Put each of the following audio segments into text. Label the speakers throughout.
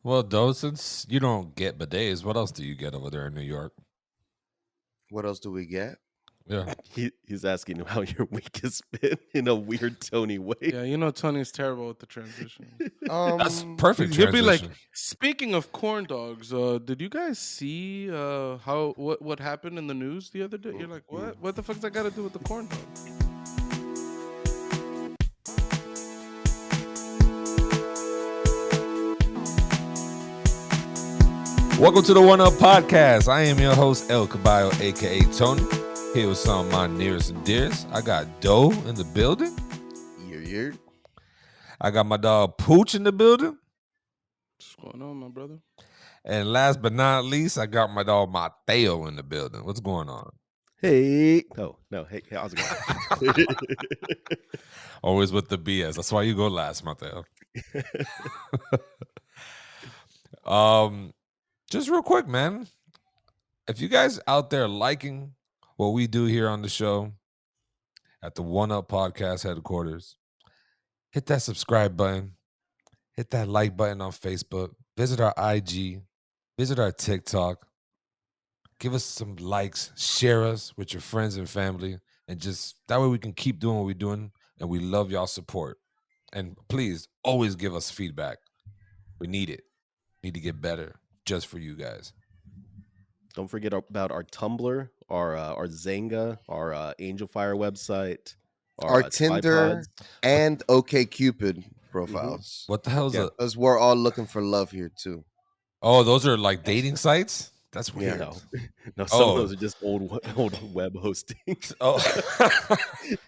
Speaker 1: Well, though, since you don't get bidets, what else do you get over there in New York?
Speaker 2: What else do we get?
Speaker 1: Yeah.
Speaker 3: He's asking how your week has been in a weird Tony way.
Speaker 4: Yeah, you know Tony's terrible with the transition.
Speaker 1: That's perfect
Speaker 4: He'll be like,
Speaker 1: transition.
Speaker 4: speaking of corn dogs, did you guys see what happened in the news the other day? You're like, what? What the fuck's that got to do with the corn dog?
Speaker 1: Welcome to the One Up Podcast. I am your host, El Caballo, aka Tony. Here with some of my nearest and dearest. I got Doe in the building.
Speaker 2: Year.
Speaker 1: I got my dog Pooch in the building.
Speaker 4: What's going on, my brother?
Speaker 1: And last but not least, I got my dog Mateo in the building. What's going on?
Speaker 3: Hey. Oh, no. Hey, how's it going?
Speaker 1: Always with the BS. That's why you go last, Mateo. Just real quick, man. If you guys out there liking what we do here on the show at the One Up Podcast headquarters, hit that subscribe button, hit that like button on Facebook, visit our IG, visit our TikTok, give us some likes, share us with your friends and family, and just that way we can keep doing what we're doing, and we love y'all support. And please always give us feedback. We need it. Need to get better just for you guys.
Speaker 3: Don't forget about our Tumblr, our Zanga, our Angel Fire website,
Speaker 2: Our Tinder
Speaker 3: tripods.
Speaker 2: and OkCupid profiles.
Speaker 1: What the hell is it?
Speaker 2: Because we're all looking for love here too.
Speaker 1: Oh, those are like dating sites? That's weird.
Speaker 3: No, some of those are just old web hosting.
Speaker 1: Oh,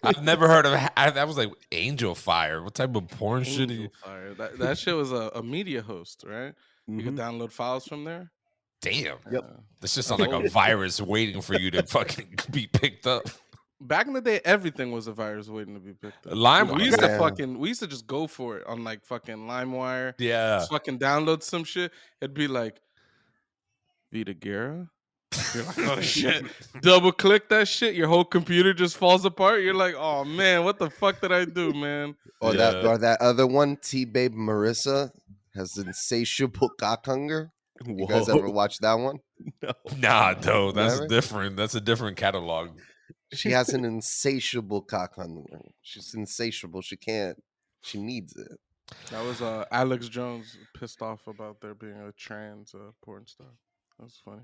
Speaker 1: I've never heard of. That was like Angel Fire. What type of porn shit?
Speaker 4: Angel Fire. That shit was a media host, right? You could
Speaker 3: Mhm.
Speaker 4: download files from there.
Speaker 1: Damn.
Speaker 3: Yep.
Speaker 1: This just sounds like a virus waiting for you to fucking be picked up.
Speaker 4: Back in the day, everything was a virus waiting to be picked up.
Speaker 1: LimeWire.
Speaker 4: We used to
Speaker 2: Yeah.
Speaker 4: we used to just go for it on like fucking LimeWire.
Speaker 1: Yeah.
Speaker 4: Just fucking download some shit. It'd be like Vita Guerra. You're like, oh shit. Double click that shit. Your whole computer just falls apart. You're like, oh man, what the fuck did I do, man?
Speaker 2: Or
Speaker 1: Yeah.
Speaker 2: that other one, T-Babe Marissa has insatiable cock hunger. You guys ever watch that one?
Speaker 3: No.
Speaker 1: Nah, though. That's
Speaker 2: Never?
Speaker 1: different. That's a different catalog.
Speaker 2: She has an insatiable cock hunger. She's insatiable. She can't. She needs it.
Speaker 4: That was Alex Jones pissed off about there being a trans porn star. That was funny.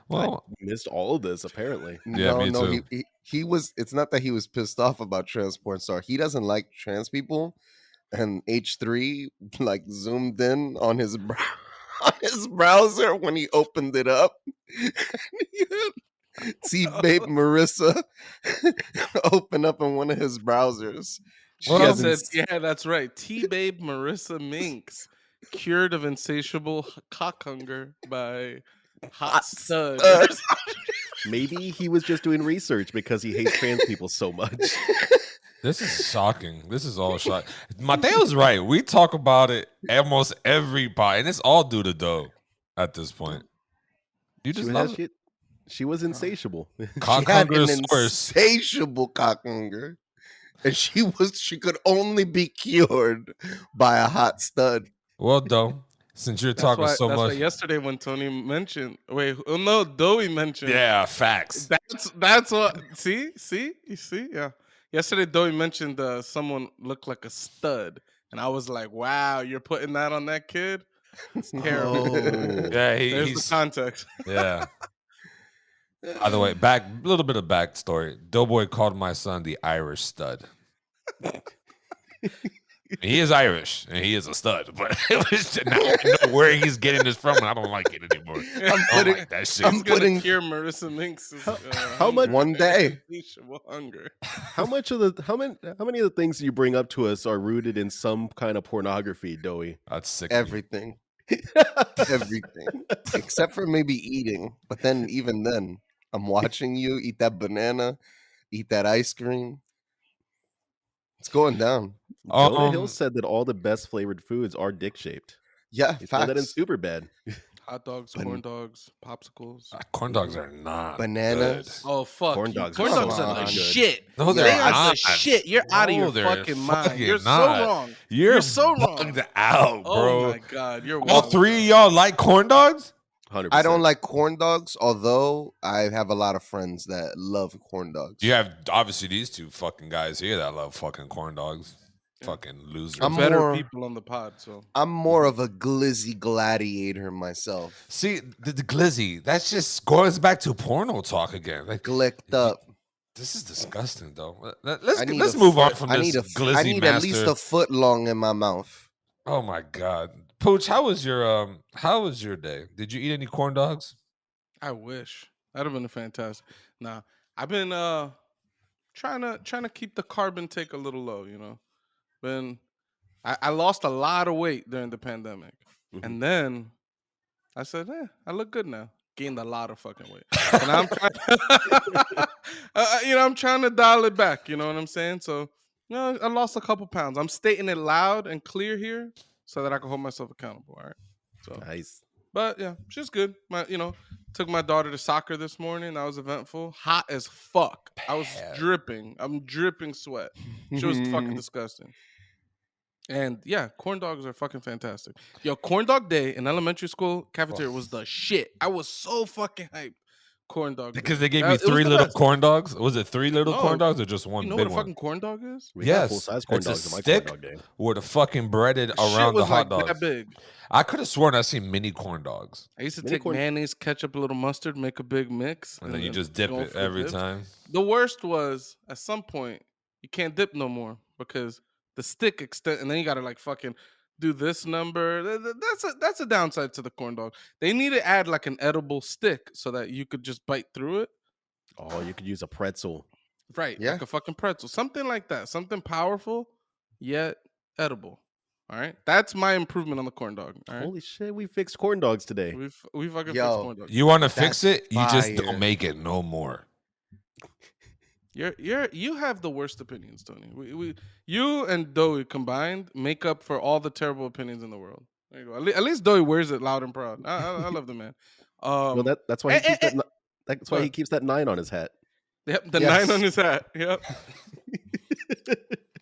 Speaker 1: Well,
Speaker 3: I missed all of this, apparently.
Speaker 1: Yeah, me too.
Speaker 2: He was. It's not that he was pissed off about trans porn star. He doesn't like trans people, and H3 like zoomed in on his on his browser when he opened it up. T-Babe Marissa open up in one of his browsers. She
Speaker 1: Well,
Speaker 4: He
Speaker 2: has
Speaker 4: said,
Speaker 2: ins-
Speaker 4: yeah, that's right. T-Babe Marissa Minks cured of insatiable cock hunger by hot stud.
Speaker 3: Maybe he was just doing research because he hates trans people so much.
Speaker 1: this is shocking. This is all shocking. Mateo's right. We talk about it almost every pod, and it's all due to Doe at this point. You just love it.
Speaker 3: She was insatiable.
Speaker 1: Cock
Speaker 2: she had
Speaker 1: hunger
Speaker 2: an
Speaker 1: is source.
Speaker 2: insatiable cock hunger, and she could only be cured by a hot stud.
Speaker 1: Well, Doe, since you're
Speaker 4: That's
Speaker 1: talking
Speaker 4: why,
Speaker 1: so
Speaker 4: that's why
Speaker 1: much.
Speaker 4: yesterday when Tony mentioned, Doey mentioned.
Speaker 1: Yeah, facts.
Speaker 4: That's what. You see, yeah. Yesterday, Doey mentioned someone looked like a stud, and I was like, "Wow, you're putting that on that kid? It's terrible."
Speaker 3: Oh.
Speaker 1: Yeah,
Speaker 4: There's
Speaker 1: he's
Speaker 4: the context.
Speaker 1: yeah. By the way, a little bit of backstory. Doughboy called my son the Irish stud. He is Irish and he is a stud, but it was just, now I know where he's getting this from, and I don't like it anymore. I don't like that shit.
Speaker 4: I'm gonna cure Marissa Minks.
Speaker 3: How much-
Speaker 2: One day.
Speaker 4: Insatiable hunger.
Speaker 3: How many of the things you bring up to us are rooted in some kind of pornography, Doey?
Speaker 1: That's sick.
Speaker 2: Everything, everything, except for maybe eating. But then, even then, I'm watching you eat that banana, eat that ice cream. It's going down.
Speaker 3: Jonah Hill said that all the best flavored foods are dick shaped.
Speaker 2: Yeah,
Speaker 3: He said that in
Speaker 2: facts.
Speaker 3: Superbad.
Speaker 4: Hot dogs, corn dogs, popsicles.
Speaker 1: Corn dogs are not
Speaker 2: Bananas.
Speaker 4: Oh fuck!
Speaker 3: Corn
Speaker 4: you.
Speaker 3: dogs
Speaker 4: Corn
Speaker 2: are
Speaker 4: dogs
Speaker 2: so
Speaker 4: are the
Speaker 3: fucking good.
Speaker 4: shit.
Speaker 1: Good. No,
Speaker 2: Yeah,
Speaker 1: they're
Speaker 4: They are
Speaker 1: not.
Speaker 4: the shit. You're out of
Speaker 1: No,
Speaker 4: your
Speaker 1: they're
Speaker 4: fucking mind.
Speaker 1: fucking
Speaker 4: You're
Speaker 1: not.
Speaker 4: so wrong.
Speaker 1: You're
Speaker 4: so wrong.
Speaker 1: bugged out,
Speaker 4: Oh
Speaker 1: bro.
Speaker 4: my god, you're
Speaker 1: All
Speaker 4: wild.
Speaker 1: three of y'all like corn dogs?
Speaker 3: 100%.
Speaker 2: I don't like corn dogs, although I have a lot of friends that love corn dogs.
Speaker 1: You have obviously these two fucking guys here that love fucking corn dogs. Fucking losers.
Speaker 2: I'm
Speaker 4: better
Speaker 2: more-
Speaker 4: people on the pod. So
Speaker 2: I'm more of a glizzy gladiator myself.
Speaker 1: See, the glizzy, that just goes back to porno talk again. Like,
Speaker 2: Glicked up.
Speaker 1: this is disgusting, though.
Speaker 2: I
Speaker 1: Let's
Speaker 2: need
Speaker 1: let's
Speaker 2: a
Speaker 1: move on
Speaker 2: foot-
Speaker 1: from
Speaker 2: I
Speaker 1: this
Speaker 2: need a,
Speaker 1: glizzy
Speaker 2: I need
Speaker 1: master.
Speaker 2: at least a foot long in my mouth.
Speaker 1: Oh my god, Pooch, how was your day? Did you eat any corn dogs?
Speaker 4: I wish that'd have been a fantastic. Nah, I've been trying to keep the carbon take a little low. You know, I lost a lot of weight during the pandemic, and then I said, I look good now. Gained a lot of fucking weight, and I'm trying, I'm trying to dial it back. You know what I'm saying? So, I lost a couple pounds. I'm stating it loud and clear here, so that I can hold myself accountable. All right. So
Speaker 3: Nice.
Speaker 4: But yeah, she's good. Took my daughter to soccer this morning. That was eventful. Hot as fuck. I was dripping. I'm dripping sweat. She was fucking disgusting. And yeah, corn dogs are fucking fantastic. Yo, corn dog day in elementary school cafeteria was the shit. I was so fucking hyped. Corn dog
Speaker 1: Because
Speaker 4: day.
Speaker 1: they gave
Speaker 4: That-
Speaker 1: me
Speaker 4: it was
Speaker 1: 3
Speaker 4: the
Speaker 1: little
Speaker 4: best.
Speaker 1: corn dogs. Was it 3 little corn
Speaker 4: No,
Speaker 1: dogs or just one
Speaker 4: You know
Speaker 1: big
Speaker 4: what a
Speaker 1: one?
Speaker 4: fucking corn dog is?
Speaker 3: We got
Speaker 1: Yes,
Speaker 3: full-size corn
Speaker 1: it's a
Speaker 3: dogs at my
Speaker 1: stick
Speaker 3: corn dog day.
Speaker 1: with a fucking breaded
Speaker 4: The shit
Speaker 1: around the
Speaker 4: was
Speaker 1: hot
Speaker 4: like
Speaker 1: dogs.
Speaker 4: that big.
Speaker 1: I could have sworn I seen mini corn dogs,
Speaker 4: I used to
Speaker 3: Mini
Speaker 4: take
Speaker 3: corn-
Speaker 4: mayonnaise, ketchup, a little mustard, make a big mix,
Speaker 1: and then you just dip
Speaker 4: go
Speaker 1: it
Speaker 4: for the
Speaker 1: every
Speaker 4: dips.
Speaker 1: time.
Speaker 4: The worst was at some point you can't dip no more because the stick extend, and then you gotta like fucking do this number. That's a downside to the corn dog. They need to add like an edible stick so that you could just bite through it.
Speaker 3: Oh, you could use a pretzel.
Speaker 4: Right,
Speaker 2: Yeah.
Speaker 4: like a fucking pretzel, something like that, something powerful yet edible. All right, that's my improvement on the corn dog. All right,
Speaker 3: Holy shit, we fixed corn dogs today.
Speaker 4: we fucking fixed
Speaker 2: Yo.
Speaker 4: corn dogs.
Speaker 1: You want to fix
Speaker 2: That's
Speaker 1: it? You just
Speaker 2: fire.
Speaker 1: don't make it no more.
Speaker 4: You have the worst opinions, Tony. You and Doey combined make up for all the terrible opinions in the world. There you go. At least Doey wears it loud and proud. I love the man.
Speaker 3: Well, that's why he keeps that. That's why he
Speaker 4: what?
Speaker 3: keeps that 9 on his hat.
Speaker 4: Yep, the
Speaker 2: Yes.
Speaker 4: 9 on his hat. Yep.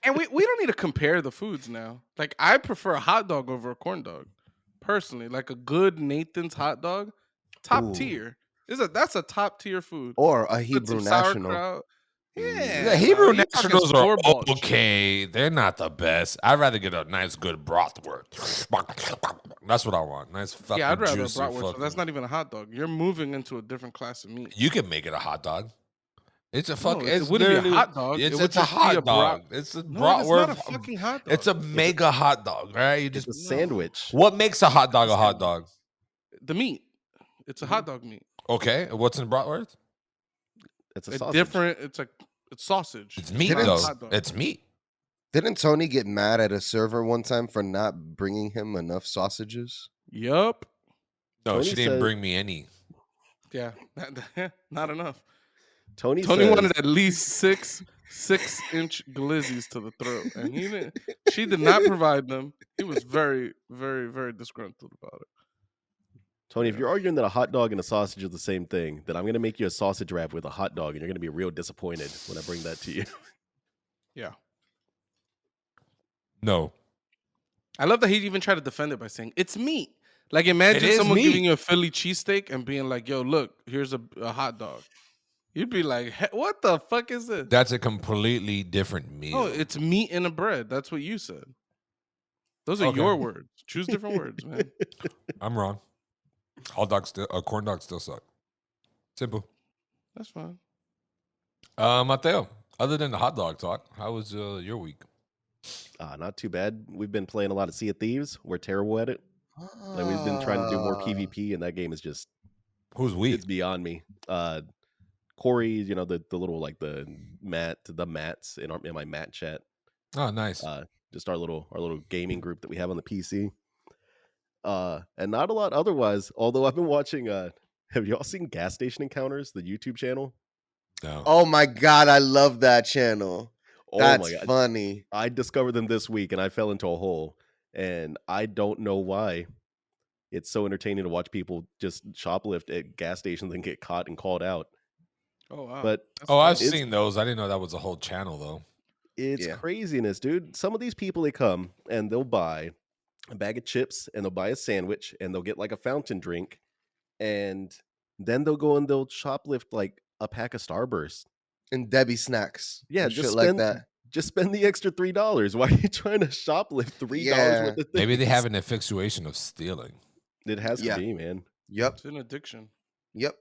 Speaker 4: And we don't need to compare the foods now. Like I prefer a hot dog over a corn dog, personally. Like a good Nathan's hot dog, top
Speaker 2: Ooh.
Speaker 4: tier. That's a top tier food.
Speaker 2: Or a
Speaker 4: Put
Speaker 2: Hebrew
Speaker 4: some
Speaker 2: sauerkraut.
Speaker 4: sauerkraut. Yeah,
Speaker 1: The Hebrew
Speaker 4: you talking
Speaker 1: Nationals are
Speaker 4: store-bought shit.
Speaker 1: okay. They're not the best. I'd rather get a nice, good bratwurst. That's what I want. Nice fucking
Speaker 4: Yeah, I'd rather a
Speaker 1: juicy
Speaker 4: bratwurst. But
Speaker 1: fucking-
Speaker 4: that's not even a hot dog. You're moving into a different class of meat.
Speaker 1: You can make it a hot dog. It's a
Speaker 4: No,
Speaker 1: fucking.
Speaker 4: it
Speaker 1: it's
Speaker 4: wouldn't be a
Speaker 1: literally-
Speaker 4: hot dog. It
Speaker 1: It's,
Speaker 4: would
Speaker 1: it's a
Speaker 4: just be
Speaker 1: hot
Speaker 4: a
Speaker 1: dog. It's a
Speaker 4: No, it's
Speaker 1: bratwurst.
Speaker 4: not a fucking hot dog.
Speaker 1: It's a mega hot dog, right? You
Speaker 3: It's
Speaker 1: just
Speaker 3: a sandwich.
Speaker 1: what makes a hot dog a hot dog?
Speaker 4: The meat. It's a hot dog meat.
Speaker 1: Okay, what's in bratwurst?
Speaker 3: It's a
Speaker 4: It's
Speaker 3: sausage.
Speaker 4: different. It's sausage.
Speaker 1: It's meat
Speaker 2: Didn't-
Speaker 1: though.
Speaker 4: Hot dog.
Speaker 1: It's meat.
Speaker 2: Didn't Tony get mad at a server one time for not bringing him enough sausages?
Speaker 4: Yup.
Speaker 1: No,
Speaker 3: Tony
Speaker 1: she didn't
Speaker 3: said-
Speaker 1: bring me any.
Speaker 4: Yeah. Not enough.
Speaker 3: Tony
Speaker 4: Tony wanted
Speaker 3: says-
Speaker 4: at least 6-inch glizzies to the throat, and he didn't. She did not provide them. He was very, very, very disgruntled about it.
Speaker 3: Tony, if you're arguing that a hot dog and a sausage are the same thing, then I'm going to make you a sausage wrap with a hot dog, and you're going to be real disappointed when I bring that to you.
Speaker 4: Yeah.
Speaker 1: No.
Speaker 4: I love that he even tried to defend it by saying it's meat. Like imagine
Speaker 1: is
Speaker 4: someone
Speaker 1: meat.
Speaker 4: giving you a Philly cheesesteak and being like, "Yo, look, here's a hot dog." You'd be like, "What the fuck is this?"
Speaker 1: That's a completely different meal.
Speaker 4: Oh, it's meat in a bread. That's what you said. Those are
Speaker 1: Okay.
Speaker 4: your words. Choose different words, man.
Speaker 1: I'm wrong. Hot dogs still, corn dogs still suck. Simple.
Speaker 4: That's fine.
Speaker 1: Mateo, other than the hot dog talk, how was your week?
Speaker 3: Not too bad. We've been playing a lot of Sea of Thieves. We're terrible at it. Like we've been trying to do more PvP, and that game is just
Speaker 1: Who's we?
Speaker 3: it's beyond me. Corey, you know the little like the mats in my mat chat.
Speaker 1: Oh, nice.
Speaker 3: Just our little gaming group that we have on the PC. And not a lot otherwise. Although I've been watching. Have y'all seen Gas Station Encounters, the YouTube channel?
Speaker 1: No.
Speaker 2: Oh my god, I love that channel.
Speaker 3: Oh
Speaker 2: That's
Speaker 3: my god!
Speaker 2: funny.
Speaker 3: I discovered them this week, and I fell into a hole, and I don't know why. it's so entertaining to watch people just shoplift at gas stations and get caught and called out.
Speaker 4: Oh wow.
Speaker 3: But
Speaker 4: That's
Speaker 1: Oh, I've
Speaker 4: dope.
Speaker 3: It's-
Speaker 1: seen those. I didn't know that was a whole channel though.
Speaker 3: it's
Speaker 2: Yeah.
Speaker 3: craziness, dude. Some of these people, they come and they'll buy a bag of chips and they'll buy a sandwich and they'll get like a fountain drink, and then they'll go and they'll shoplift like a pack of Starburst.
Speaker 2: And Debbie snacks.
Speaker 3: Yeah,
Speaker 2: and
Speaker 3: just
Speaker 2: shit like
Speaker 3: spend
Speaker 2: that.
Speaker 3: just spend the extra $3. Why are you trying to shoplift $3
Speaker 2: Yeah.
Speaker 3: worth of things?
Speaker 1: Maybe they have an asphyxiation of stealing.
Speaker 3: It has
Speaker 2: Yeah.
Speaker 3: to be, man.
Speaker 2: Yep.
Speaker 4: It's an addiction.
Speaker 2: Yep.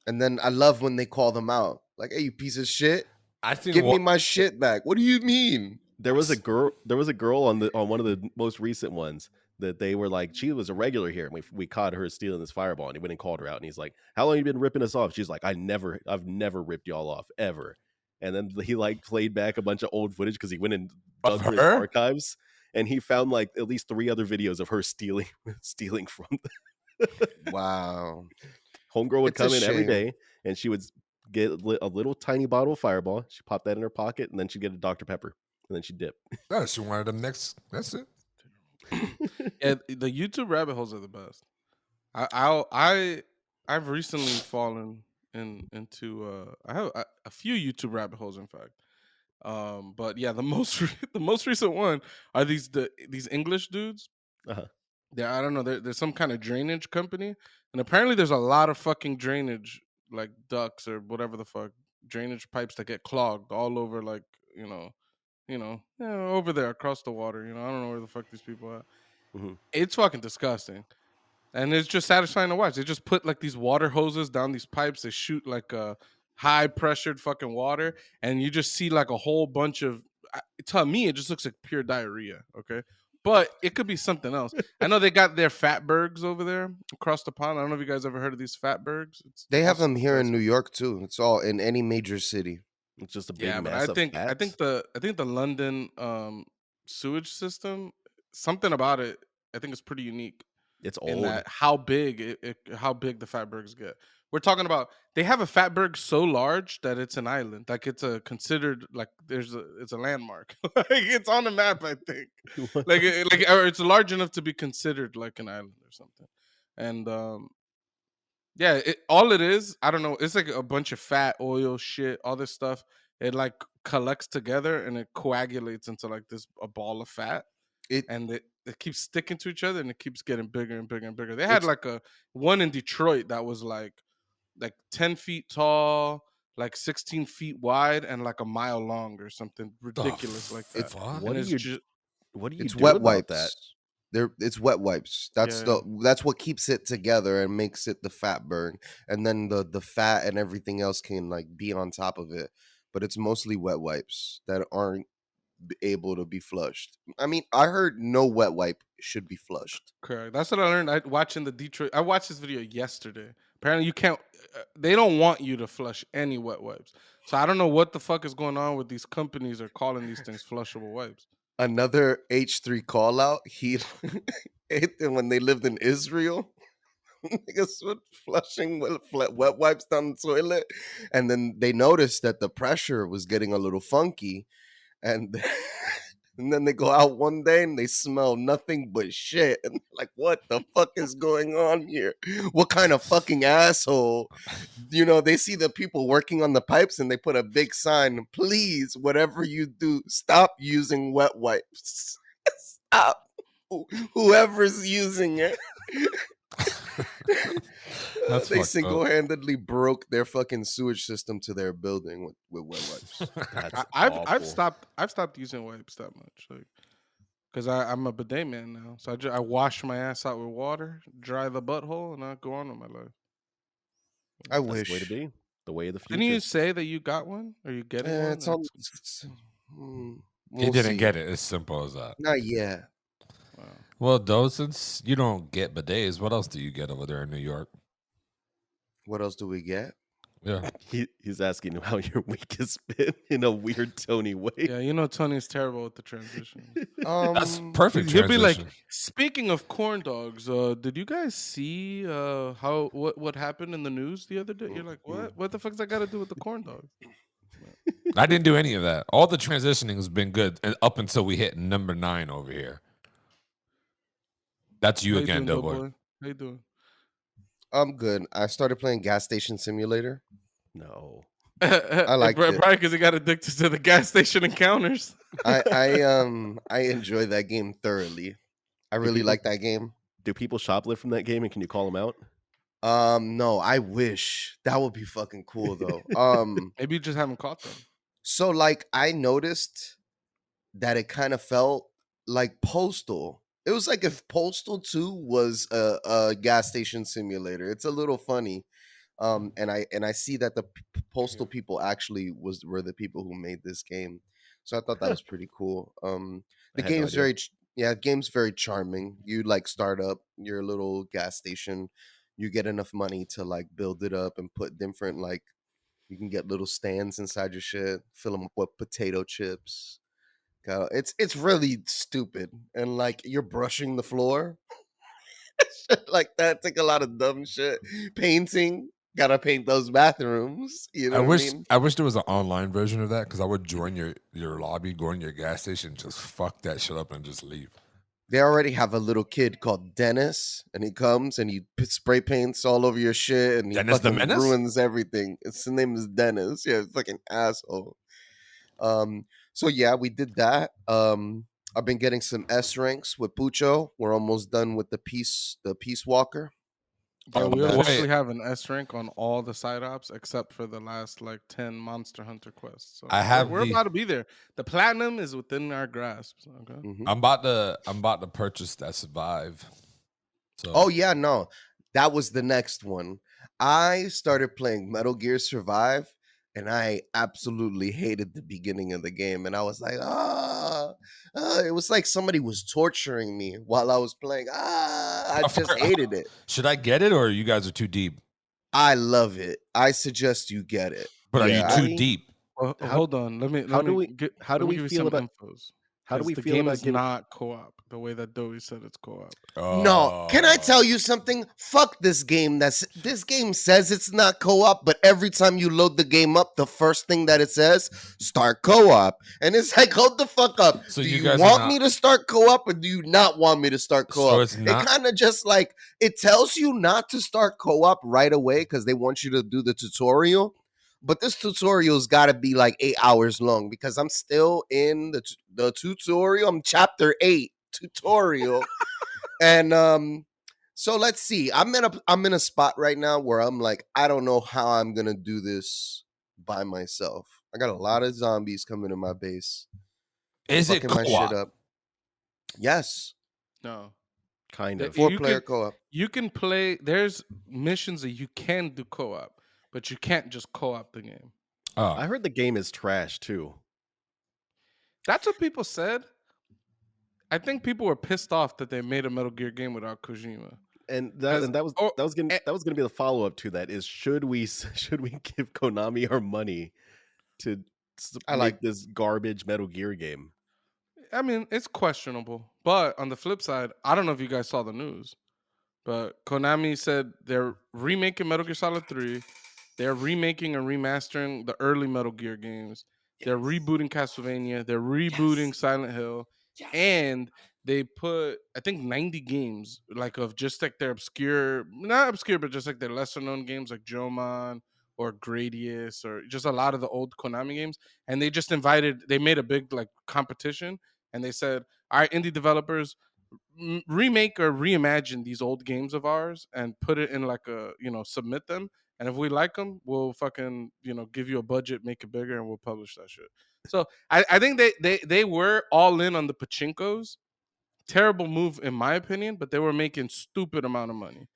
Speaker 2: And then I love when they call them out. Like, hey, you piece of shit.
Speaker 1: I think
Speaker 2: Give me my shit back. What do you mean?
Speaker 3: There was a girl on one of the most recent ones that they were like, she was a regular here, and we caught her stealing this Fireball, and he went and called her out, and he's like, how long you been ripping us off? She's like, I've never ripped y'all off ever. And then he like played back a bunch of old footage because he went and dug
Speaker 1: Of
Speaker 3: through his
Speaker 1: her?
Speaker 3: archives, and he found like at least 3 other videos of her stealing from them.
Speaker 2: Wow.
Speaker 3: Homegirl would
Speaker 2: It's a
Speaker 3: come in every
Speaker 2: shame.
Speaker 3: day, and she would get a little tiny bottle of Fireball. She popped that in her pocket, and then she'd get a Dr. Pepper, and then she'd dip.
Speaker 1: Oh, she wanted them next. That's it.
Speaker 4: Yeah, the YouTube rabbit holes are the best. I've recently fallen into I have a few YouTube rabbit holes, in fact. But yeah, the most recent one are these English dudes.
Speaker 3: Uh-huh.
Speaker 4: I don't know. There's some kind of drainage company, and apparently there's a lot of fucking drainage, like ducts or whatever the fuck, drainage pipes that get clogged all over, like over there across the water. I don't know where the fuck these people are.
Speaker 3: Mhm.
Speaker 4: It's fucking disgusting, and it's just satisfying to watch. They just put like these water hoses down these pipes. They shoot like a high pressured fucking water, and you just see like a whole bunch of. To me, it just looks like pure diarrhea. Okay. But it could be something else. I know they got their fatbergs over there across the pond. I don't know if you guys ever heard of these fatbergs.
Speaker 2: They have them here in New York too. It's all in any major city.
Speaker 3: It's just a big
Speaker 4: Yeah, but
Speaker 3: mass
Speaker 4: I
Speaker 3: of
Speaker 4: think
Speaker 3: fats.
Speaker 4: the London sewage system, something about it, I think it's pretty unique
Speaker 3: It's
Speaker 4: in
Speaker 3: old.
Speaker 4: that how big how big the fatbergs get. We're talking about they have a fatberg so large that it's an island. Like it's a considered like it's a landmark. Like it's on the map, I think. Or it's large enough to be considered like an island or something. And yeah, all it is, I don't know, it's like a bunch of fat, oil, shit, all this stuff. It like collects together and it coagulates into like a ball of fat. And it keeps sticking to each other and it keeps getting bigger and bigger and bigger. They had like a one in Detroit that was like 10 feet tall, like 16 feet wide, and like a mile long or something ridiculous like that.
Speaker 3: What do
Speaker 4: it's
Speaker 3: you
Speaker 4: ju-
Speaker 3: what do you
Speaker 2: It's
Speaker 3: do
Speaker 2: wet
Speaker 3: about
Speaker 2: wipes.
Speaker 3: that?
Speaker 2: It's wet wipes. That's
Speaker 4: Yeah.
Speaker 2: that's what keeps it together and makes it the fatberg. And then the fat and everything else can like be on top of it. But it's mostly wet wipes that aren't able to be flushed. I mean, I heard no wet wipe should be flushed.
Speaker 4: Correct. That's what I learned. I watched this video yesterday. Apparently, you can't. They don't want you to flush any wet wipes. So I don't know what the fuck is going on with these companies are calling these things flushable wipes.
Speaker 2: Another H3 call out. When they lived in Israel, niggas were flushing wet wipes down the toilet, and then they noticed that the pressure was getting a little funky, and and then they go out one day and they smell nothing but shit, and they're like, what the fuck is going on here? What kind of fucking asshole? They see the people working on the pipes and they put a big sign, please, whatever you do, stop using wet wipes. Stop. Whoever's using it.
Speaker 1: That's
Speaker 2: They
Speaker 1: fucked up.
Speaker 2: single-handedly broke their fucking sewage system to their building with wet wipes.
Speaker 3: That's
Speaker 4: I've
Speaker 3: awful.
Speaker 4: stopped using wipes that much, like because I'm a bidet man now. So I wash my ass out with water, dry the butthole, and I go on with my life.
Speaker 2: I
Speaker 3: That's the way to
Speaker 2: wish.
Speaker 3: be. The way of the future.
Speaker 4: Didn't you say that you got one? Are you getting one?
Speaker 2: It's on.
Speaker 1: He
Speaker 2: We'll
Speaker 1: didn't
Speaker 2: see.
Speaker 1: get it. It's simple as that.
Speaker 2: Not yet.
Speaker 4: Wow.
Speaker 1: Well, though, since you don't get bidets, what else do you get over there in New York?
Speaker 2: What else do we get?
Speaker 1: Yeah.
Speaker 3: He's asking how your week has been in a weird Tony way.
Speaker 4: Yeah, Tony's terrible with the transition.
Speaker 1: That's perfect.
Speaker 4: He'll be like,
Speaker 1: transition.
Speaker 4: speaking of corn dogs, did you guys see what happened in the news the other day? You're like, what? What the fuck's that got to do with the corn dogs?
Speaker 1: I didn't do any of that. All the transitioning has been good up until we hit number 9 over here. That's you
Speaker 4: How
Speaker 1: again,
Speaker 4: doing,
Speaker 1: Doughboy.
Speaker 4: Doughboy? How you doing?
Speaker 2: I'm good. I started playing Gas Station Simulator.
Speaker 3: No.
Speaker 2: I liked it.
Speaker 4: Probably because he got addicted to the gas station encounters.
Speaker 2: I enjoy that game thoroughly. I really
Speaker 3: people-
Speaker 2: like that game.
Speaker 3: Do people shoplift from that game, and can you call them out?
Speaker 2: No, I wish that would be fucking cool though.
Speaker 4: Maybe you just haven't caught them.
Speaker 2: So like I noticed that it kind of felt like Postal. It was like if Postal 2 was a gas station simulator. It's a little funny. And I see that the Postal people actually were the people who made this game. So I thought that was pretty cool. The
Speaker 3: I had no
Speaker 2: game's
Speaker 3: idea.
Speaker 2: game's very charming. You like start up your little gas station. You get enough money to like build it up and put different like you can get little stands inside your shit, fill them up with potato chips. It's really stupid, and like you're brushing the floor, shit like that. Take a lot of dumb shit. Painting, gotta paint those bathrooms. You know
Speaker 1: I
Speaker 2: what
Speaker 1: wish
Speaker 2: I mean?
Speaker 1: I wish there was an online version of that because I would join your lobby, go in your gas station, just fuck that shit up and just leave.
Speaker 2: They already have a little kid called Dennis, and he comes and he spray paints all over your shit, and he
Speaker 1: Dennis the
Speaker 2: fucking
Speaker 1: Menace?
Speaker 2: ruins everything. His name is Dennis. Yeah, fucking asshole. So yeah, we did that. I've been getting some S ranks with Pucho. We're almost done with the Peace Walker.
Speaker 4: Yeah, we
Speaker 2: Wait.
Speaker 4: officially have an S rank on all the side ops except for the last like 10 Monster Hunter quests. So
Speaker 1: I have
Speaker 4: we're
Speaker 1: the-
Speaker 4: about to be there. The platinum is within our grasp. Okay.
Speaker 2: Mhm.
Speaker 1: I'm about to purchase that Survive. So
Speaker 2: Oh yeah, no, that was the next one. I started playing Metal Gear Survive, and I absolutely hated the beginning of the game. And I was like, it was like somebody was torturing me while I was playing. I just hated it.
Speaker 1: should I get it or you guys are too deep?
Speaker 2: I love it. I suggest you get it.
Speaker 1: But
Speaker 2: Yeah,
Speaker 1: are you too deep?
Speaker 4: Well,
Speaker 3: How-
Speaker 4: hold on.
Speaker 3: how do we
Speaker 4: give
Speaker 3: feel
Speaker 4: you
Speaker 3: about-
Speaker 4: some infos?
Speaker 3: How do
Speaker 4: 'Cause
Speaker 3: we
Speaker 4: the
Speaker 3: feel
Speaker 4: game
Speaker 3: about
Speaker 4: is
Speaker 3: getting?
Speaker 4: not co-op the way that Doey said it's co-op.
Speaker 2: No, can I tell you something? Fuck this game. This game says it's not co-op, but every time you load the game up, the first thing that it says, start co-op. And it's like, hold the fuck up.
Speaker 1: So
Speaker 2: do
Speaker 1: you
Speaker 2: you
Speaker 1: guys are
Speaker 2: want
Speaker 1: not-
Speaker 2: me to start co-op or do you not want me to start
Speaker 1: So
Speaker 2: co-op?
Speaker 1: it's not-
Speaker 2: It kind of just like it tells you not to start co-op right away because they want you to do the tutorial. But this tutorial's got to be like 8 hours long because I'm still in the tutorial. I'm chapter 8 tutorial. And so let's see. I'm in a spot right now where I'm like, I don't know how I'm gonna do this by myself. I got a lot of zombies coming to my base,
Speaker 1: Is it
Speaker 2: fucking my shit
Speaker 1: co-op?
Speaker 2: up. Yes,
Speaker 4: No.
Speaker 3: Kind
Speaker 4: That-
Speaker 3: of.
Speaker 4: you
Speaker 2: 4-player
Speaker 4: can-
Speaker 2: co-op.
Speaker 4: You can play there's missions that you can do co-op, but you can't just co-op the game.
Speaker 1: Oh,
Speaker 3: I heard the game is trash too.
Speaker 4: That's what people said. I think people were pissed off that they made a Metal Gear game without Kojima.
Speaker 3: And
Speaker 4: As-
Speaker 3: that was
Speaker 4: or-
Speaker 3: gonna be the follow up to that. Is should we give Konami our money to
Speaker 2: I
Speaker 3: make
Speaker 2: like-
Speaker 3: this garbage Metal Gear game?
Speaker 4: I mean, it's questionable. But on the flip side, I don't know if you guys saw the news, but Konami said they're remaking Metal Gear Solid 3. They're remaking and remastering the early Metal Gear games. They're rebooting Castlevania. They're rebooting Silent Hill. And they put, I think, 90 games, like of just like their obscure, not obscure, but just like their lesser known games like Jomon or Gradius or just a lot of the old Konami games. And they just they made a big like competition. And they said, all right, indie developers, remake or reimagine these old games of ours and put it in like a, submit them. And if we like them, we'll fucking, give you a budget, make it bigger, and we'll publish that shit. So I think they were all in on the pachinkos. Terrible move in my opinion, but they were making stupid amount of money.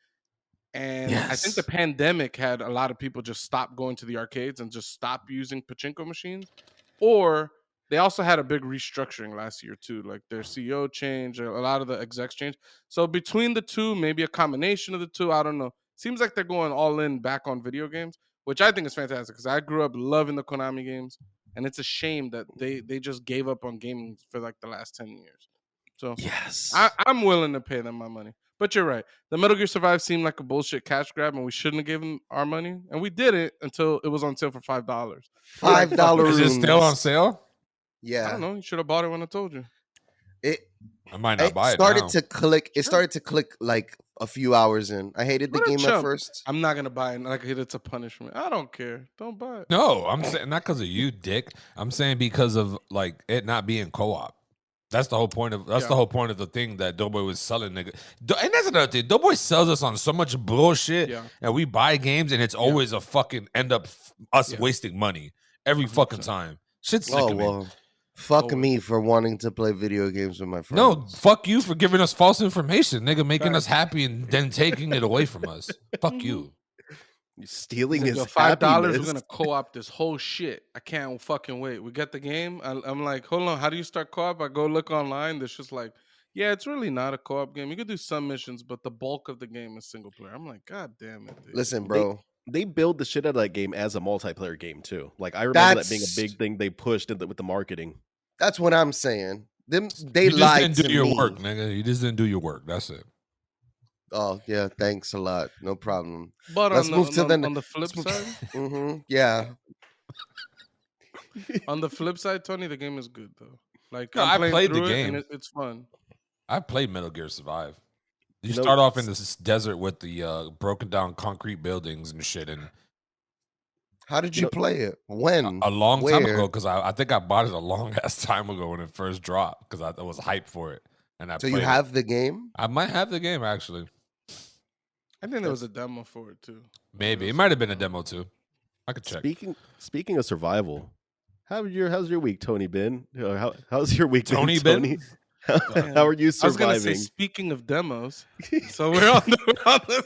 Speaker 4: And I think the
Speaker 2: Yes.
Speaker 4: pandemic had a lot of people just stop going to the arcades and just stop using pachinko machines. Or they also had a big restructuring last year too. Like their CEO changed, a lot of the execs changed. So between the two, maybe a combination of the two, I don't know. Seems like they're going all in back on video games, which I think is fantastic because I grew up loving the Konami games, and it's a shame that they just gave up on gaming for like the last 10 years. So
Speaker 2: Yes.
Speaker 4: I'm willing to pay them my money. But you're right. The Metal Gear Survive seemed like a bullshit cash grab, and we shouldn't have given our money. And we did it until it was on sale for $5.
Speaker 2: $5
Speaker 1: is it still on
Speaker 2: rooms.
Speaker 1: sale?
Speaker 2: Yeah.
Speaker 4: I don't know. You should have bought it when I not told you.
Speaker 2: It
Speaker 1: I might not buy it
Speaker 2: started
Speaker 1: now.
Speaker 2: to click. It started to click like a few hours in. I hated the
Speaker 4: What a
Speaker 2: game at
Speaker 4: chump.
Speaker 2: first.
Speaker 4: I'm not gonna buy it. Like it's a punishment. I don't care. Don't buy it.
Speaker 1: No, I'm saying not because of you, Dick. I'm saying because of like it not being co-op. That's the whole point of
Speaker 4: Yeah.
Speaker 1: the whole point of the thing that Doughboy was selling, nigga. And that's another thing. Doughboy sells us on so much bullshit,
Speaker 4: Yeah.
Speaker 1: and we buy games, and it's always a fucking end up us
Speaker 4: Yeah.
Speaker 1: wasting money every fucking
Speaker 4: 100%.
Speaker 1: time. Shit's sick
Speaker 2: Oh
Speaker 1: of me.
Speaker 2: well, fuck
Speaker 4: Always.
Speaker 2: me for wanting to play video games with my friends.
Speaker 1: No, fuck you for giving us false information, nigga, making us
Speaker 4: Facts.
Speaker 1: happy and then taking it away from us. Fuck you.
Speaker 3: You're stealing
Speaker 4: He's
Speaker 3: his
Speaker 4: like, yo, $5,
Speaker 3: happiness.
Speaker 4: we're gonna co-op this whole shit. I can't fucking wait. We get the game. I'm like, hold on, how do you start co-op? I go look online. There's just like, yeah, it's really not a co-op game. You could do some missions, but the bulk of the game is single player. I'm like, god damn it, dude.
Speaker 2: Listen, bro.
Speaker 3: They build the shit out of that game as a multiplayer game too. Like I remember that being a
Speaker 2: That's-
Speaker 3: big thing they pushed with the marketing.
Speaker 2: That's what I'm saying. They
Speaker 1: You just
Speaker 2: lied
Speaker 1: didn't
Speaker 2: to
Speaker 1: do your
Speaker 2: me.
Speaker 1: work, nigga. You just didn't do your work. That's it.
Speaker 2: Oh yeah, thanks a lot. No problem.
Speaker 4: But
Speaker 2: Let's
Speaker 4: on
Speaker 2: move to the
Speaker 4: on the flip side,
Speaker 2: Yeah.
Speaker 4: on the flip side, Tony, the game is good though. Like
Speaker 1: No,
Speaker 4: I'm
Speaker 1: I
Speaker 4: playing
Speaker 1: played the
Speaker 4: through it
Speaker 1: game.
Speaker 4: and it's fun.
Speaker 1: I played Metal Gear Survive. You
Speaker 3: You know,
Speaker 1: start off in this desert with the broken down concrete buildings and shit, and
Speaker 2: How did
Speaker 3: You
Speaker 2: you
Speaker 3: know-
Speaker 2: play it? When?
Speaker 1: a long time
Speaker 2: Where?
Speaker 1: ago, because I think I bought it a long ass time ago when it first dropped, because I was hyped for it, and I
Speaker 2: So you
Speaker 1: played it.
Speaker 2: have the game?
Speaker 1: I might have the game actually.
Speaker 4: I think there was a demo for it too.
Speaker 1: Maybe it might have been a demo too. I could check.
Speaker 3: Speaking of survival, how's your week, Tony? Been how's your week,
Speaker 1: Tony
Speaker 3: been,
Speaker 1: been?
Speaker 3: Tony?
Speaker 4: Damn.
Speaker 3: How are you
Speaker 4: I was gonna say,
Speaker 3: surviving?
Speaker 4: speaking of demos, so we're on the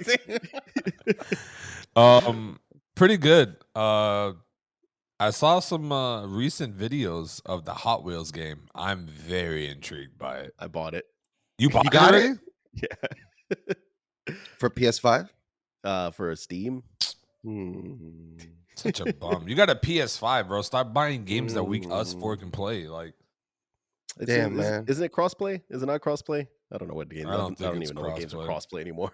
Speaker 4: thing.
Speaker 1: Pretty good. I saw some recent videos of the Hot Wheels game. I'm very intrigued by it.
Speaker 3: I bought it.
Speaker 1: You bought
Speaker 2: got
Speaker 1: it?
Speaker 2: it?
Speaker 1: already?
Speaker 3: Yeah.
Speaker 2: For PS5?
Speaker 3: For Steam.
Speaker 2: Hmm.
Speaker 1: Such a bum. You got a PS5, bro. Start buying games that us four
Speaker 2: Mm.
Speaker 1: can play. Like,
Speaker 2: Damn, man.
Speaker 3: Isn't it crossplay? Is it not crossplay? I don't know what game.
Speaker 1: I don't think it's
Speaker 3: even know what games are
Speaker 1: crossplay.
Speaker 3: crossplay anymore.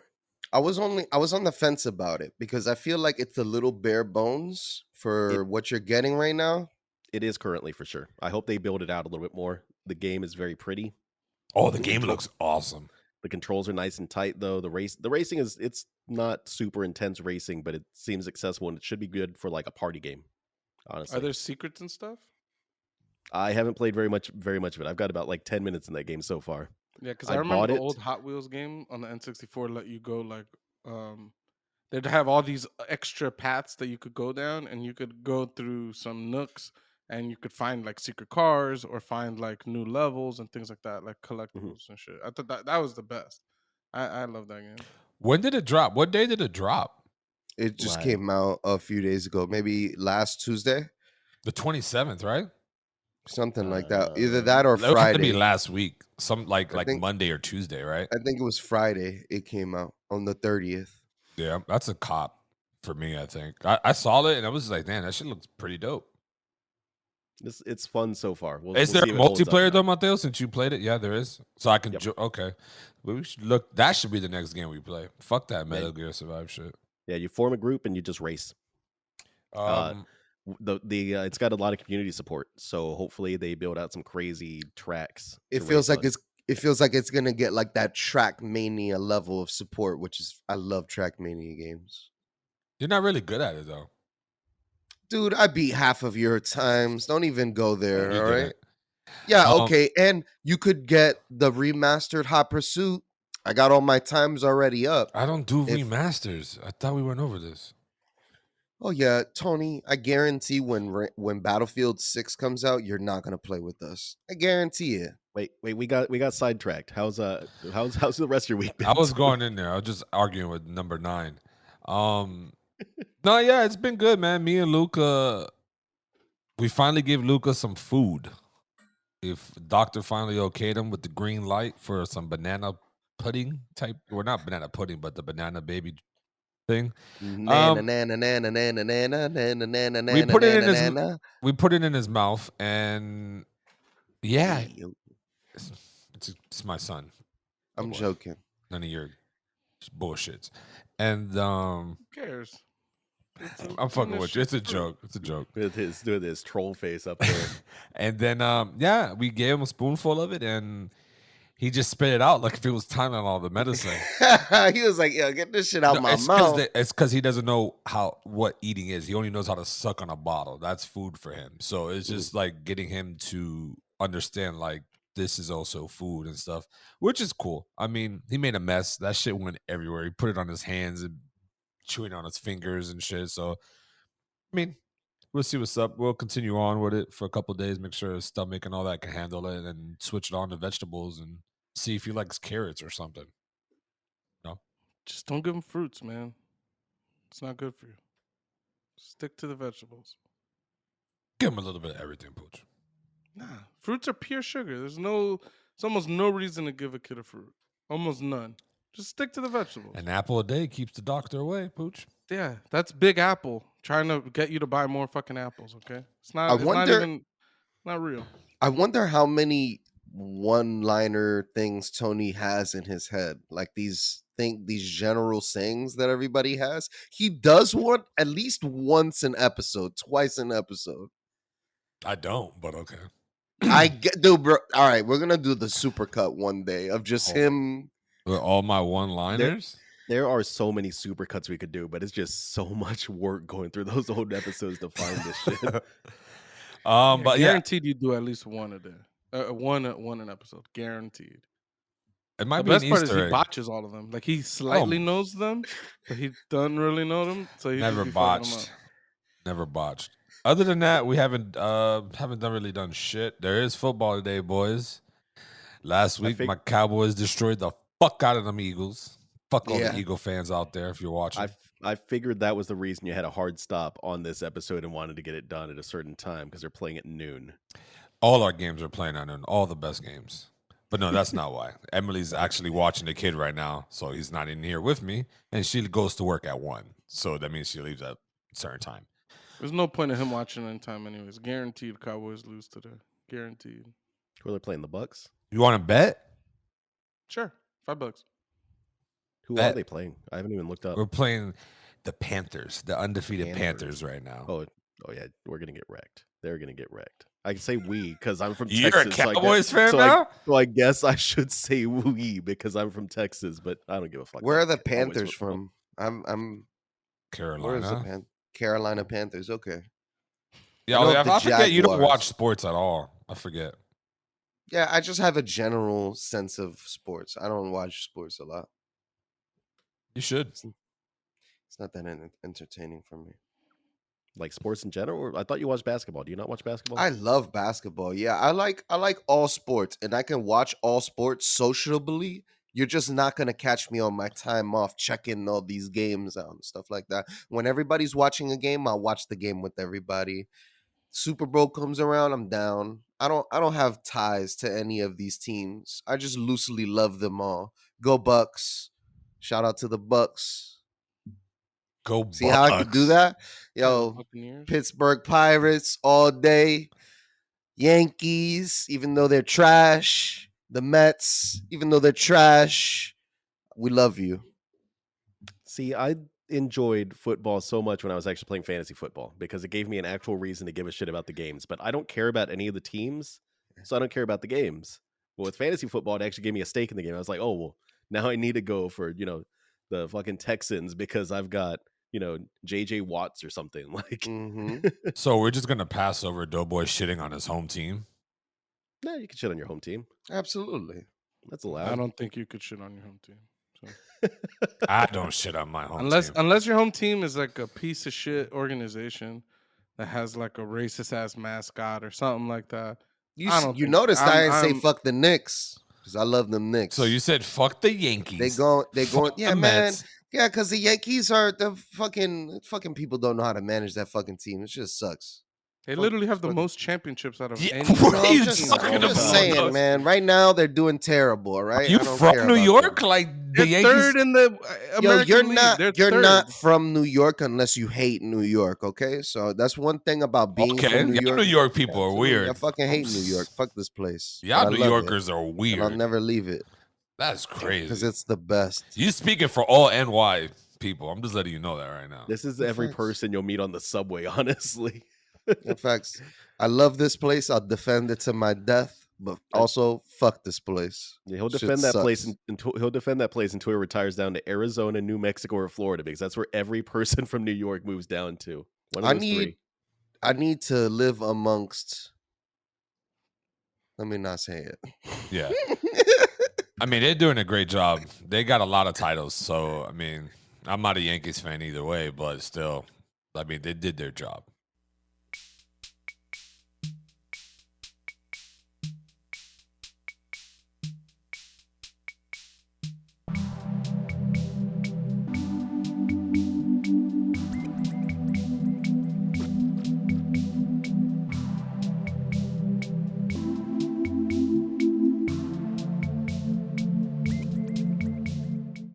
Speaker 2: I was on the fence about it because I feel like it's a little bare bones for what you're getting right now.
Speaker 3: It is currently for sure. I hope they build it out a little bit more. The game is very pretty.
Speaker 1: oh, the game looks awesome.
Speaker 3: The controls are nice and tight though. The racing it's not super intense racing, but it seems accessible and it should be good for like a party game. Honestly,
Speaker 4: Are there secrets and stuff?
Speaker 3: I haven't played very much of it. I've got about like 10 minutes in that game so far.
Speaker 4: Yeah, because
Speaker 3: I
Speaker 4: I remember
Speaker 3: bought
Speaker 4: the
Speaker 3: it.
Speaker 4: old Hot Wheels game on the N64 let you go like they'd have all these extra paths that you could go down, and you could go through some nooks, and you could find like secret cars or find like new levels and things like that, like collectibles and shit. I thought that was the best. I love that game.
Speaker 1: When did it drop? What day did it drop?
Speaker 2: It just
Speaker 3: Wow.
Speaker 2: came out a few days ago, maybe last Tuesday,
Speaker 1: The 27th, right?
Speaker 2: something like that. Either that or
Speaker 1: It would have to be
Speaker 2: Friday.
Speaker 1: last week. Some like
Speaker 2: think-
Speaker 1: Monday or Tuesday, right?
Speaker 2: I think it was Friday. It came out on the 30th.
Speaker 1: Yeah, that's a cop for me, I think. I saw it and I was like, man, that shit looks pretty dope.
Speaker 3: It's fun so far.
Speaker 1: Is
Speaker 3: we'll
Speaker 1: there
Speaker 3: see if it holds up
Speaker 1: multiplayer
Speaker 3: or
Speaker 1: though,
Speaker 3: not.
Speaker 1: Mateo? Since you played it, yeah, there is. So I can.
Speaker 3: Yep.
Speaker 1: Okay, well, we should look. That should be the next game we play. Fuck that
Speaker 3: Yeah.
Speaker 1: Metal Gear Survive shit.
Speaker 3: Yeah, you form a group and you just race. It's got a lot of community support, so hopefully they build out some crazy tracks.
Speaker 2: It
Speaker 3: to
Speaker 2: feels
Speaker 3: race
Speaker 2: like
Speaker 3: on.
Speaker 2: it feels like it's gonna get like that Trackmania level of support, which is I love Trackmania games.
Speaker 1: you're not really good at it though.
Speaker 2: Dude, I beat half of your times. Don't even go there,
Speaker 1: You
Speaker 2: all
Speaker 1: didn't.
Speaker 2: right? Yeah,
Speaker 1: Um,
Speaker 2: okay. And you could get the remastered Hot Pursuit. I got all my times already up.
Speaker 1: I don't do
Speaker 2: If-
Speaker 1: remasters. I thought we went over this.
Speaker 2: Oh yeah, Tony, I guarantee when Battlefield 6 comes out, you're not gonna play with us. I guarantee it.
Speaker 3: Wait, we got sidetracked. How's the rest of your week been?
Speaker 1: I was going in there. I was just arguing with number 9. No, yeah, it's been good, man. Me and Luca, we finally gave Luca some food. If doctor finally okayed him with the green light for some banana pudding type, or not banana pudding, but the banana baby thing.
Speaker 2: Nana, nana, nana, nana, nana, nana, nana,
Speaker 1: We put it in
Speaker 2: nana,
Speaker 1: his
Speaker 2: nana.
Speaker 1: We put it in his mouth, and yeah,
Speaker 2: Hey,
Speaker 1: it's my son.
Speaker 2: I'm
Speaker 1: boy.
Speaker 2: joking.
Speaker 1: None of your bullshits. And
Speaker 4: Who cares?
Speaker 1: I'm fucking with you. It's a joke. It's a joke.
Speaker 3: with his troll face up there.
Speaker 1: And then yeah, we gave him a spoonful of it, and he just spit it out like if it was Tylenol, the medicine.
Speaker 2: He was like, "Yo, get this shit out
Speaker 1: No,
Speaker 2: my
Speaker 1: it's
Speaker 2: mouth."
Speaker 1: because he doesn't know what eating is. He only knows how to suck on a bottle. That's food for him. So it's just like getting him to understand like this is also food and stuff, which is cool. I mean, he made a mess. That shit went everywhere. He put it on his hands and chewing on his fingers and shit. So I mean, we'll see what's up. We'll continue on with it for a couple of days, make sure his stomach and all that can handle it, and then switch it on to vegetables and see if he likes carrots or something. No,
Speaker 4: Just don't give him fruits, man. It's not good for you. Stick to the vegetables.
Speaker 1: give him a little bit of everything, Pooch.
Speaker 4: Nah, fruits are pure sugar. There's almost no reason to give a kid a fruit. Almost none. Just stick to the vegetables.
Speaker 1: An apple a day keeps the doctor away, Pooch.
Speaker 4: Yeah, that's Big Apple trying to get you to buy more fucking apples. Okay, it's not.
Speaker 2: I
Speaker 4: It's
Speaker 2: wonder-
Speaker 4: not even not real.
Speaker 2: I wonder how many one-liner things Tony has in his head, like these general sayings that everybody has. He does one at least once an episode, twice an episode.
Speaker 1: I don't, but okay.
Speaker 2: I get, dude, bro. All right, we're gonna do the supercut one day of just
Speaker 1: Oh.
Speaker 2: him.
Speaker 1: With all my one-liners.
Speaker 3: There are so many supercuts we could do, but it's just so much work going through those old episodes to find this shit.
Speaker 1: But yeah,
Speaker 4: Guaranteed you do at least one a day. One an episode, guaranteed.
Speaker 1: it might
Speaker 4: The
Speaker 1: be an
Speaker 4: best part is
Speaker 1: Easter
Speaker 4: he
Speaker 1: egg.
Speaker 4: botches all of them. Like he slightly knows them, but he doesn't really know them. So he
Speaker 1: Never
Speaker 4: just be fucking them
Speaker 1: botched.
Speaker 4: up.
Speaker 1: Never botched. Other than that, we haven't really done shit. There is football today, boys. Last week, my Cowboys destroyed the fuck out of them Eagles. Fuck all the Eagle fans out there if you're watching.
Speaker 3: I figured that was the reason you had a hard stop on this episode and wanted to get it done at a certain time because they're playing at noon.
Speaker 1: All our games are playing on noon. All the best games. But no, that's not why. Emily's actually watching the kid right now, so he's not in here with me, and she goes to work at 1. So that means she leaves at a certain time.
Speaker 4: There's no point in him watching any time, anyways. Guaranteed, Cowboys lose today. Guaranteed.
Speaker 3: Who are they playing? The Bucks?
Speaker 1: You want to bet?
Speaker 4: Sure, $5.
Speaker 3: Who
Speaker 1: Bet.
Speaker 3: are they playing? I haven't even looked up.
Speaker 1: We're playing the Panthers, the undefeated Panthers right now.
Speaker 3: Oh yeah, we're gonna get wrecked. They're gonna get wrecked. I can say we because I'm from
Speaker 1: You're
Speaker 3: Texas.
Speaker 1: a Cowboys fan now?
Speaker 3: So I guess I should say we because I'm from Texas, but I don't give a fuck.
Speaker 2: Where are the
Speaker 3: Cowboys
Speaker 2: Panthers
Speaker 3: football.
Speaker 2: from? I'm. Where is the
Speaker 1: Carolina.
Speaker 2: Carolina Panthers? Okay.
Speaker 1: Yeah,
Speaker 2: I know
Speaker 1: I
Speaker 2: the
Speaker 1: forget you don't
Speaker 2: Jaguars.
Speaker 1: watch sports at all. I forget.
Speaker 2: Yeah, I just have a general sense of sports. I don't watch sports a lot.
Speaker 1: You should.
Speaker 2: It's not that entertaining for me.
Speaker 3: Like sports in general? Or I thought you watched basketball. Do you not watch basketball?
Speaker 2: I love basketball. Yeah, I like all sports, and I can watch all sports sociably. You're just not gonna catch me on my time off checking all these games out and stuff like that. When everybody's watching a game, I'll watch the game with everybody. Super Bowl comes around, I'm down. I don't have ties to any of these teams. I just loosely love them all. Go Bucks. Shout out to the Bucks.
Speaker 1: Go
Speaker 2: See how I could do that? Yo,
Speaker 4: Buccaneers.
Speaker 2: Pittsburgh Pirates all day. Yankees, even though they're trash. The Mets, even though they're trash. We love you.
Speaker 3: See, I enjoyed football so much when I was actually playing fantasy football because it gave me an actual reason to give a shit about the games. But I don't care about any of the teams, so I don't care about the games. Well, with fantasy football, it actually gave me a stake in the game. I was like, oh, well, now I need to go for, the fucking Texans because I've got, JJ Watts or something. Like,
Speaker 2: Mhm.
Speaker 1: So we're just gonna pass over Doughboy shitting on his home team.
Speaker 3: no, you can shit on your home team.
Speaker 2: Absolutely.
Speaker 3: That's allowed.
Speaker 4: I don't think you could shit on your home team. So.
Speaker 1: I don't shit on my home
Speaker 4: unless
Speaker 1: team.
Speaker 4: unless your home team is like a piece of shit organization that has like a racist ass mascot or something like that.
Speaker 2: You
Speaker 4: I don't think-
Speaker 2: noticed I didn't say
Speaker 4: I'm-
Speaker 2: fuck the Knicks because I love them Knicks.
Speaker 1: So you said fuck the Yankees.
Speaker 2: they going
Speaker 1: fuck
Speaker 2: yeah
Speaker 1: the
Speaker 2: man
Speaker 1: Mets.
Speaker 2: yeah because the Yankees are the fucking people don't know how to manage that fucking team. It just sucks.
Speaker 4: They
Speaker 2: Fuck-
Speaker 4: literally have the
Speaker 2: fuck-
Speaker 4: most championships out of
Speaker 1: Yeah,
Speaker 4: any.
Speaker 1: what
Speaker 2: No,
Speaker 1: are
Speaker 2: I'm
Speaker 1: you
Speaker 2: just,
Speaker 1: talking
Speaker 2: I'm just
Speaker 1: about?
Speaker 2: saying, man. Right now they're doing terrible. All right,
Speaker 1: You
Speaker 2: I don't
Speaker 1: from
Speaker 2: care
Speaker 1: New
Speaker 2: about
Speaker 1: York?
Speaker 2: them.
Speaker 1: Like the
Speaker 4: They're
Speaker 1: Yankees?
Speaker 4: third in the
Speaker 2: Yo,
Speaker 4: American
Speaker 2: you're
Speaker 4: League.
Speaker 2: not
Speaker 4: They're
Speaker 2: you're
Speaker 4: third.
Speaker 2: not from New York unless you hate New York. Okay, so that's one thing about being
Speaker 1: Okay,
Speaker 2: from New
Speaker 1: y'all
Speaker 2: York.
Speaker 1: New York people are
Speaker 2: Absolutely.
Speaker 1: weird.
Speaker 2: I fucking hate New York. Fuck this place.
Speaker 1: Y'all
Speaker 2: But I
Speaker 1: New
Speaker 2: love
Speaker 1: Yorkers are
Speaker 2: it, and I'll
Speaker 1: weird.
Speaker 2: never leave it
Speaker 1: That's
Speaker 2: because
Speaker 1: crazy.
Speaker 2: it's the best.
Speaker 1: You speaking for all NY people. I'm just letting you know that right now.
Speaker 3: This is
Speaker 2: In
Speaker 3: every
Speaker 2: fact-
Speaker 3: person you'll meet on the subway, honestly.
Speaker 2: In fact, I love this place. I'll defend it to my death. But also, fuck this place.
Speaker 3: Yeah, he'll
Speaker 2: Shit
Speaker 3: defend that place
Speaker 2: sucks.
Speaker 3: until he'll defend that place until he retires down to Arizona, New Mexico, or Florida, because that's where every person from New York moves down to. One of those three.
Speaker 2: I need to live amongst. Let me not say it.
Speaker 1: Yeah. I mean, they're doing a great job. They got a lot of titles. So, I mean, I'm not a Yankees fan either way, but still, I mean, they did their job.